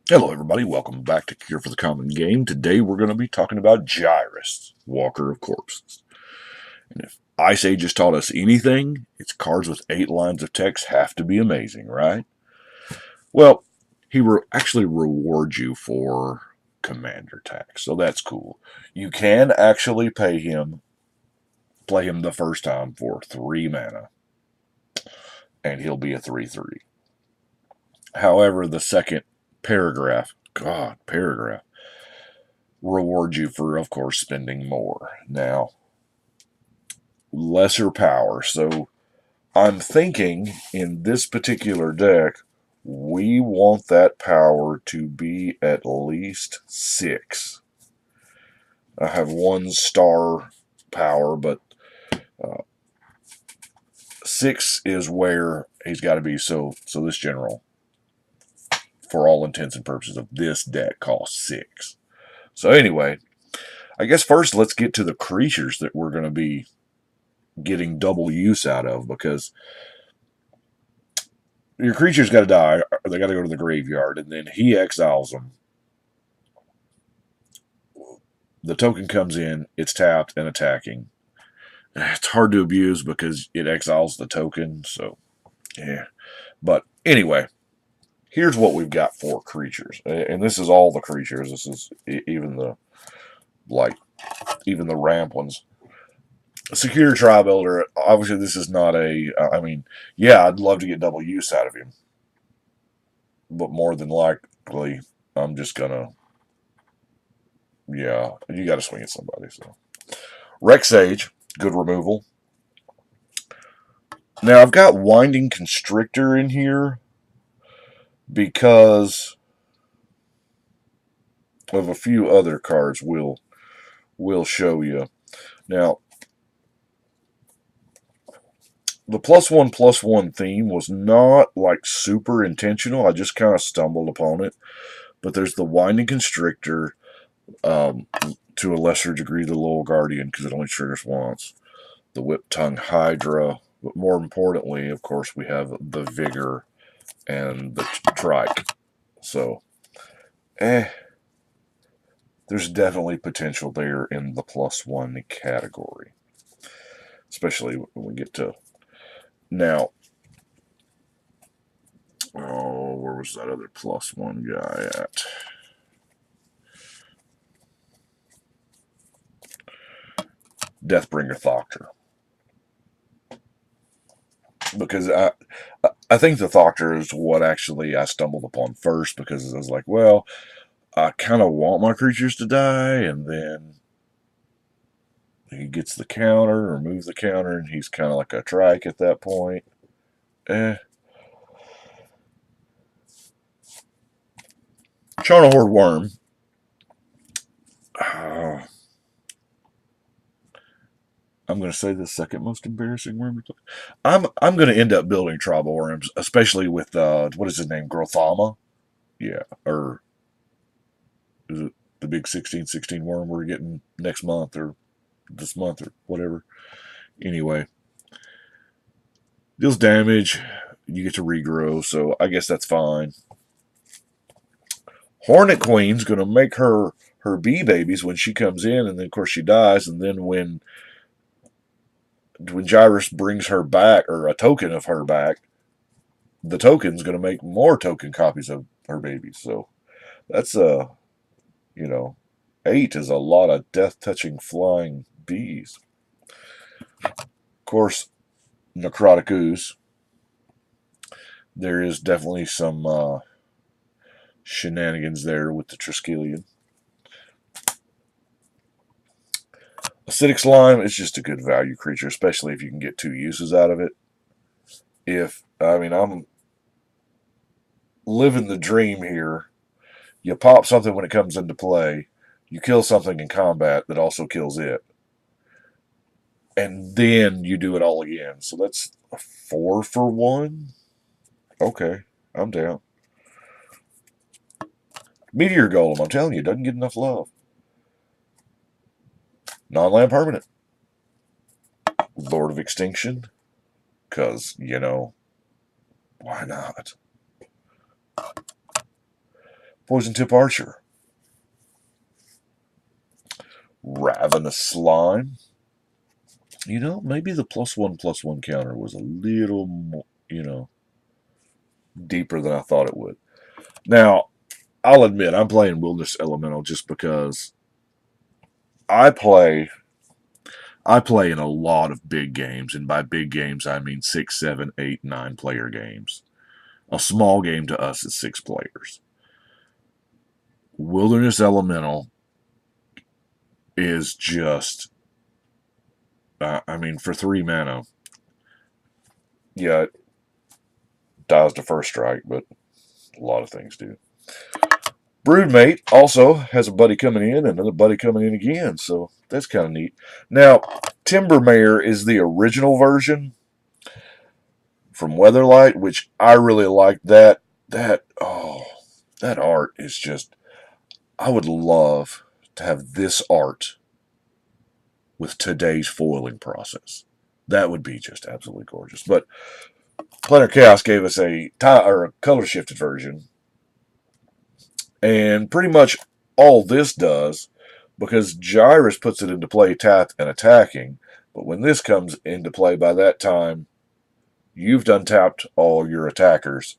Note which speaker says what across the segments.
Speaker 1: Hello, everybody. Welcome back to Cure for the Common Game. Today we're going to be talking about Gyrus, Walker of Corpses. And if Ice Age has taught us anything, its cards with 8 lines of text have to be amazing, right? Well, he actually rewards you for commander tax, so that's cool. You can actually play him the first time for 3 mana, and he'll be a 3/3. However, the second paragraph, reward you for, of course, spending more. Now, lesser power. So I'm thinking in this particular deck, we want that power to be at least 6. I have 1 star power, but 6 is where he's got to be. So this general, for all intents and purposes of this deck, costs 6. So anyway, I guess first let's get to the creatures that we're going to be getting double use out of, because your creature's got to die, or they got to go to the graveyard, and then he exiles them. The token comes in, it's tapped and attacking. It's hard to abuse because it exiles the token, so yeah. But anyway, here's what we've got for creatures, and this is all the creatures. This is even the ramp ones. Secure Tribe Elder. Obviously, this is not a. I mean, yeah, I'd love to get double use out of him, but more than likely, I'm just gonna. Yeah, you got to swing at somebody. So, Rex Sage, good removal. Now I've got Winding Constrictor in here because of a few other cards we'll show you. Now, the +1/+1 theme was not like super intentional. I just kind of stumbled upon it. But there's the Winding Constrictor, to a lesser degree the Loyal Guardian because it only triggers once. The Whip Tongue Hydra, but more importantly, of course, we have the Vigor and the Trike. So, there's definitely potential there in the +1 category, especially when we get to now. Oh, where was that other +1 guy at? Deathbringer Thoctor. Because I think the Thoctor is what actually I stumbled upon first, because I was like, well, I kind of want my creatures to die, and then he gets the counter or moves the counter, and he's kind of like a trike at that point. Charnahord Worm. I'm going to say the second most embarrassing worm. I'm going to end up building tribal worms, especially with what is his name, Grothama? Yeah, or is it the big 16/16 worm we're getting next month or this month or whatever? Anyway, deals damage. You get to regrow, so I guess that's fine. Hornet Queen's going to make her bee babies when she comes in, and then of course she dies, and then when Gyrus brings her back, or a token of her back, the token's going to make more token copies of her babies. So that's 8 is a lot of death-touching flying bees. Of course, Necrotic Ooze. There is definitely some shenanigans there with the Triskelion. Acidic Slime is just a good value creature, especially if you can get 2 uses out of it. I'm living the dream here. You pop something when it comes into play. You kill something in combat that also kills it. And then you do it all again. So that's a 4 for 1. Okay, I'm down. Meteor Golem, I'm telling you, doesn't get enough love. Non-land permanent. Lord of Extinction. Because, why not? Poison Tip Archer. Ravenous Slime. You know, maybe the +1/+1 counter was a little more, deeper than I thought it would. Now, I'll admit, I'm playing Wilderness Elemental just because I play in a lot of big games, and by big games I mean 6, 7, 8, 9 player games. A small game to us is 6 players. Wilderness Elemental is just, for 3 mana, yeah, it dies to first strike, but a lot of things do. Broodmate also has a buddy coming in and another buddy coming in again, so that's kind of neat. Now, Timbermare is the original version from Weatherlight, which I really like. That art is just, I would love to have this art with today's foiling process. That would be just absolutely gorgeous. But Planar Chaos gave us a color shifted version, and pretty much all this does, because Gyrus puts it into play tapped and attacking, but when this comes into play, by that time you've done tapped all your attackers,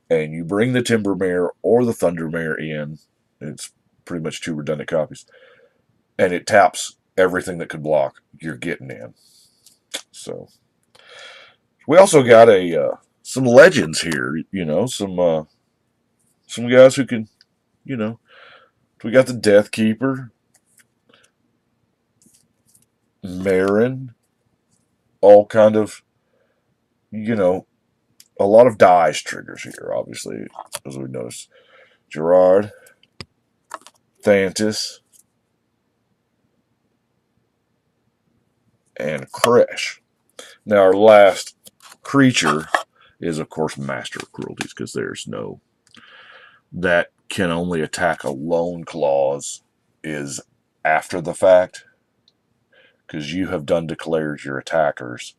Speaker 1: and you bring the Timbermare or the Thundermare in. It's pretty much 2 redundant copies, and it taps everything that could block. You're getting in. So we also got some legends here. Some guys who can, we got the Death Keeper, Marin, all kind of, a lot of dice triggers here, obviously, as we noticed. Gerard, Thantis, and Kresh. Now, our last creature is, of course, Master of Cruelties, because there's no... That can only attack alone clause is after the fact, because you have done declared your attackers,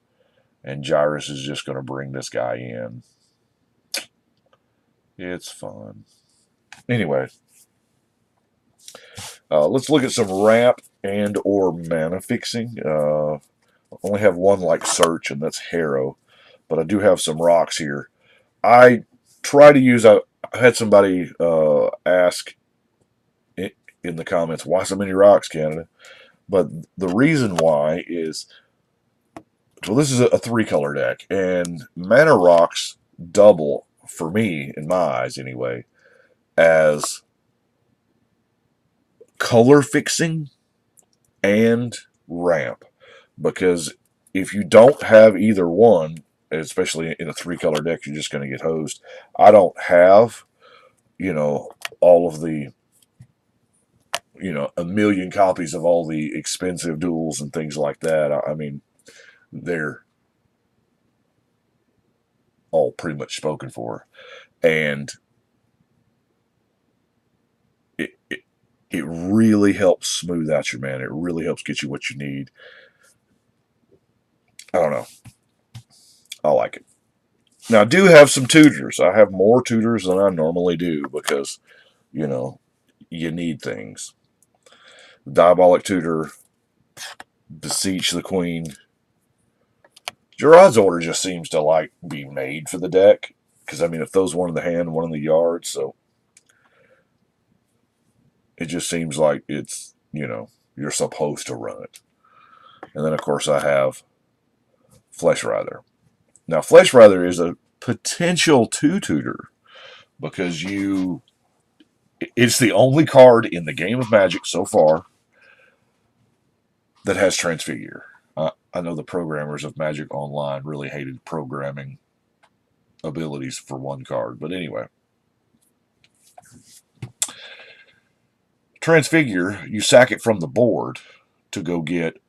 Speaker 1: and Gyrus is just going to bring this guy in. It's fun. Anyway, let's look at some ramp and or mana fixing. I only have one like search, and that's Harrow, but I do have some rocks here. I try to use... I had somebody ask in the comments, why so many rocks, Canada? But the reason why is, well, this is a 3-color deck, and mana rocks double, for me, in my eyes anyway, as color fixing and ramp. Because if you don't have either one, especially in a 3-color deck, you're just going to get hosed. I don't have, all of the, a million copies of all the expensive duels and things like that. I mean, they're all pretty much spoken for. And it really helps smooth out your mana. It really helps get you what you need. I don't know. I like it. Now, I do have some tutors. I have more tutors than I normally do because, you need things. Diabolic Tutor, Beseech the Queen. Gerard's Order just seems to, be made for the deck. Because, if those one in the hand, one in the yard, so it just seems like it's, you're supposed to run it. And then, of course, I have Flesh Writher. Now, Flesh Writher is a potential 2-tutor because it's the only card in the game of Magic so far that has Transfigure. I know the programmers of Magic Online really hated programming abilities for one card, but anyway. Transfigure, you sack it from the board to go get,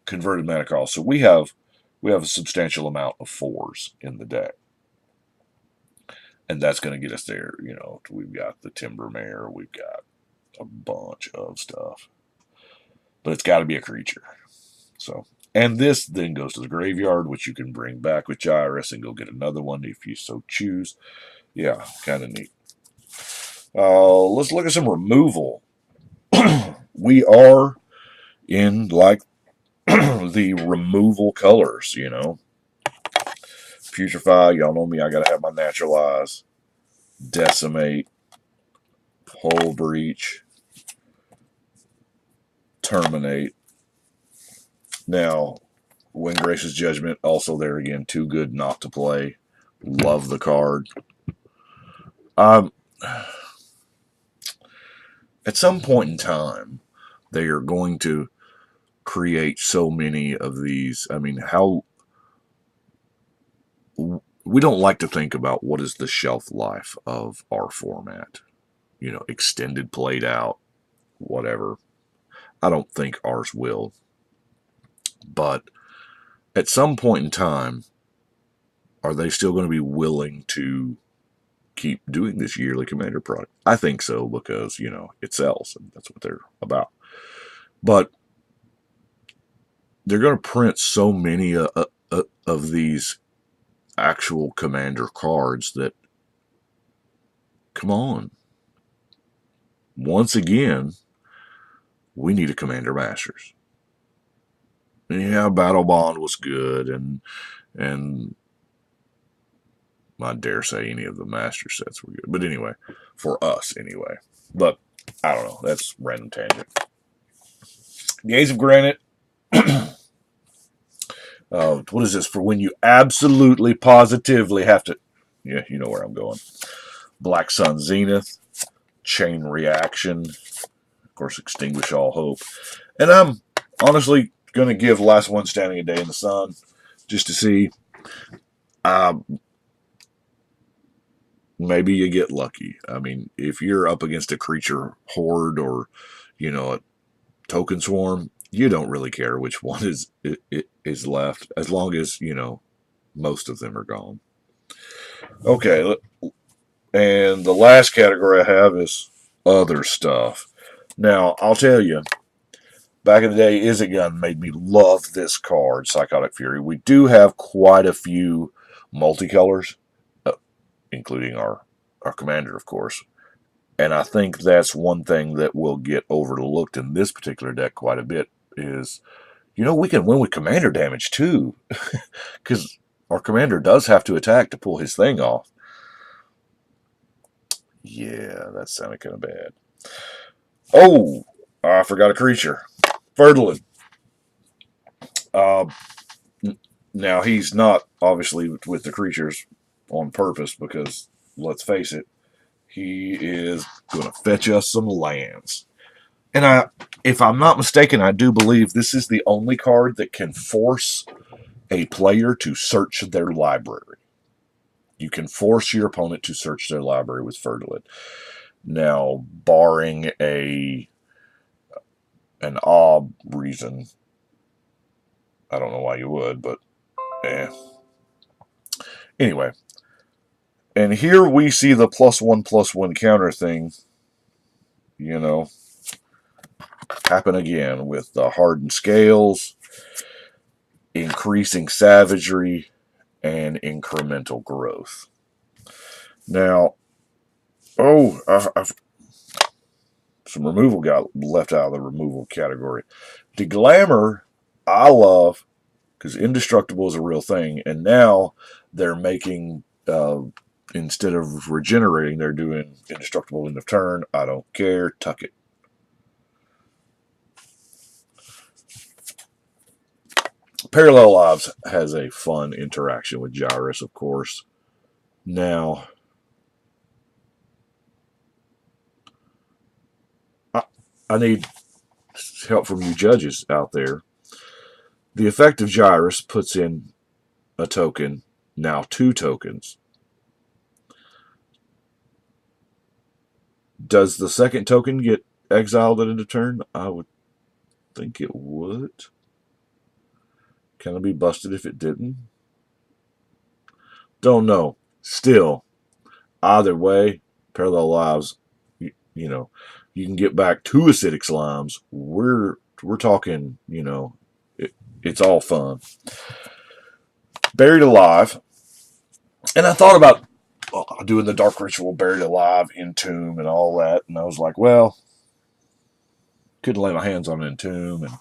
Speaker 1: converted mana cost. So we have a substantial amount of 4s in the deck. And that's going to get us there. We've got the Timbermare, we've got a bunch of stuff. But it's got to be a creature. So, and this then goes to the graveyard, which you can bring back with Gyrus and go get another one if you so choose. Yeah, kind of neat. Let's look at some removal. We are in like the removal colors, you know. Putrefy, y'all know me, I gotta have my naturalize. Decimate, Hull Breach, Terminate. Now, Windgrace's Judgment, also there again, too good not to play. Love the card. At some point in time, they are going to create so many of these. I mean, how we don't like to think about what is the shelf life of our format. You know, extended, played out, whatever. I don't think ours will. But at some point in time, are they still going to be willing to keep doing this yearly Commander product? I think so, because, you know, it sells, and that's what they're about. But they're going to print so many of these actual Commander cards that, come on. Once again, we need a Commander Masters. Yeah, Battle Bond was good, and I dare say any of the Master sets were good. But anyway, for us anyway. But I don't know. That's random tangent. The Ace of Granite. What is this? For when you absolutely, positively have to... Yeah, you know where I'm going. Black Sun Zenith. Chain Reaction. Of course, Extinguish All Hope. And I'm honestly going to give Last One Standing a Day in the Sun just to see. Maybe you get lucky. I mean, if you're up against a creature horde or, you know, a token swarm, you don't really care which one is left, as long as, you know, most of them are gone. Okay, and the last category I have is other stuff. Now, I'll tell you, back in the day, Is It Gun made me love this card, Psychotic Fury. We do have quite a few multicolors, including our commander, of course. And I think that's one thing that will get overlooked in this particular deck quite a bit is, you know, we can win with commander damage too. Because our commander does have to attack to pull his thing off. Yeah, that sounded kind of bad. Oh, I forgot a creature. Ferdinand. Now, he's not, obviously, with the creatures on purpose because, let's face it, he is going to fetch us some lands. And if I'm not mistaken, I do believe this is the only card that can force a player to search their library. You can force your opponent to search their library with Ferdinand. Now, barring an odd reason, I don't know why you would, but anyway. And here we see the +1/+1 counter thing, you know, happen again with the hardened scales, increasing savagery, and incremental growth. Now, some removal got left out of the removal category. Deglamour, I love, because indestructible is a real thing, and now they're making, instead of regenerating, they're doing indestructible end of turn. I don't care, tuck it. Parallel Lives has a fun interaction with Gyrus, of course. Now, I need help from you judges out there. The effect of Gyrus puts in a token, now 2 tokens. Does the second token get exiled at end of turn? I would think it would. Can it be busted if it didn't? Don't know. Still, either way, Parallel Lives, you know, you can get back 2 acidic slimes. We're talking, you know, it's all fun. Buried Alive. And I thought about, doing the Dark Ritual, Buried Alive, Entomb, and all that. And I was like, well, couldn't lay my hands on Entomb, and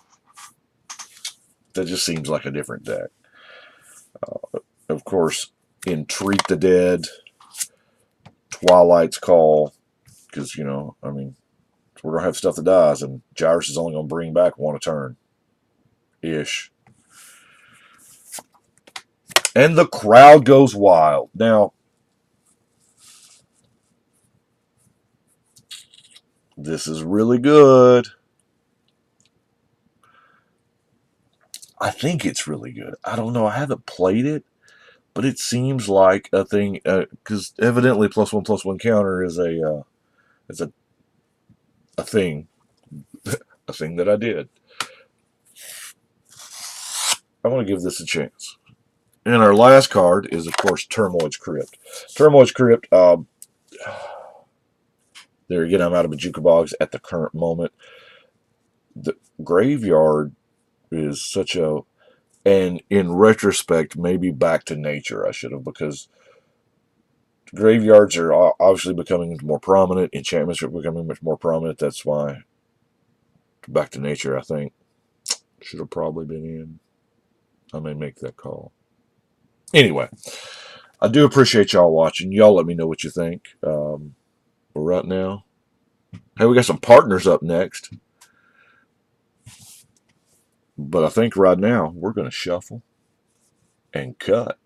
Speaker 1: that just seems like a different deck. Of course, Entreat the Dead, Twilight's Call, because, you know, I mean, we're going to have stuff that dies, and Gyrus is only going to bring back one a turn-ish. And the crowd goes wild. Now, this is really good. I think it's really good. I don't know. I haven't played it, but it seems like a thing, because evidently +1/+1 counter is a thing, a thing that I did. I want to give this a chance. And our last card is, of course, Turmoil's Crypt. Turmoil's Crypt, there again, I'm out of Majuka Bogs at the current moment. The graveyard is such a, and in retrospect, maybe Back to Nature I should have, because graveyards are obviously becoming more prominent. Enchantments are becoming much more prominent. That's why Back to Nature, I think, should have probably been in. I may make that call. Anyway, I do appreciate y'all watching. Y'all let me know what you think. But right now, hey, we got some partners up next. But I think right now we're going to shuffle and cut.